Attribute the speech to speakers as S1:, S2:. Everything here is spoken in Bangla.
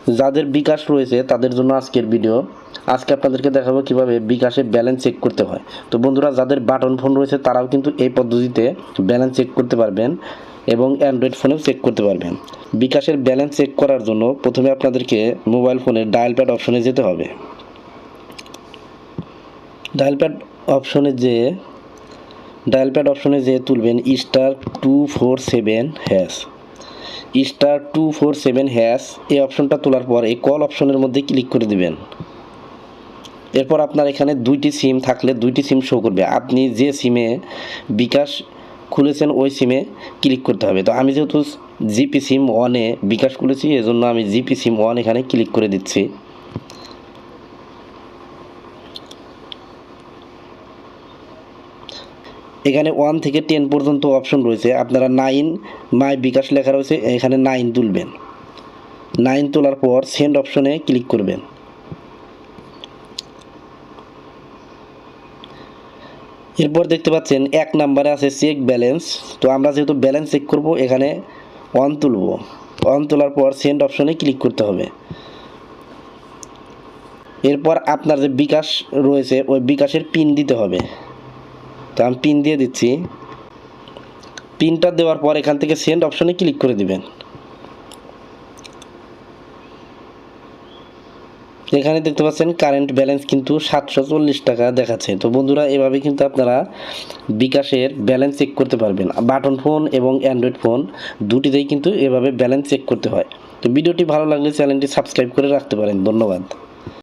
S1: যাদের বিকাশ রয়েছে তাদের জন্য আজকের ভিডিও। আজকে আপনাদেরকে দেখাবো কিভাবে বিকাশে ব্যালেন্স চেক করতে হয়। তো বন্ধুরা, যাদের বাটন ফোন রয়েছে তারাও কিন্তু এই পদ্ধতিতে ব্যালেন্স চেক করতে পারবেন এবং অ্যান্ড্রয়েড ফোনেও চেক করতে পারবেন। বিকাশের ব্যালেন্স চেক করার জন্য প্রথমে আপনাদেরকে মোবাইল ফোনের ডায়াল প্যাড অপশনে যেতে হবে। ডায়াল প্যাড অপশনে যেয়ে তুলবেন *247#। *247# এই অপশনটা তোলার পর এই কল অপশনের মধ্যে ক্লিক করে দিবেন। এরপর আপনার এখানে 2টি সিম থাকলে 2টি সিম শো করবে। আপনি যে সিমে বিকাশ খুলেছেন ওই সিমে ক্লিক করতে হবে। তো আমি যেহেতু জিপি সিম 1-এ বিকাশ খুলেছি, এজন্য আমি জিপি সিম 1 এখানে ক্লিক করে দিচ্ছি। এখানে 1 থেকে 10 পর্যন্ত অপশন রয়েছে। আপনারা 9 মাই বিকাশ লেখা রয়েছে, এখানে 9 তুলবেন। 9 তোলার পর সেন্ড অপশনে ক্লিক করবেন। এরপর দেখতে পাচ্ছেন 1 নম্বরে আছে চেক ব্যালেন্স। তো আমরা যেহেতু ব্যালেন্স চেক করব, এখানে 1 তুলব। 1 তোলার পর সেন্ড অপশনে ক্লিক করতে হবে। এরপর আপনার যে বিকাশ রয়েছে ওই বিকাশের পিন দিতে হবে। তো আমি পিন দিয়ে দিচ্ছি। পিনটা দেওয়ার পর এখান থেকে সেন্ড অপশনে ক্লিক করে দিবেন। এখানে দেখতে পাচ্ছেন কারেন্ট ব্যালেন্স কিন্তু 740 টাকা দেখাচ্ছে। তো বন্ধুরা, এভাবে কিন্তু আপনারা বিকাশের ব্যালেন্স চেক করতে পারবেন। বাটন ফোন এবং অ্যান্ড্রয়েড ফোন দুটিতেই কিন্তু এভাবে ব্যালেন্স চেক করতে হয়। তো ভিডিওটি ভালো লাগলে চ্যানেলটি সাবস্ক্রাইব করে রাখতে পারেন। ধন্যবাদ।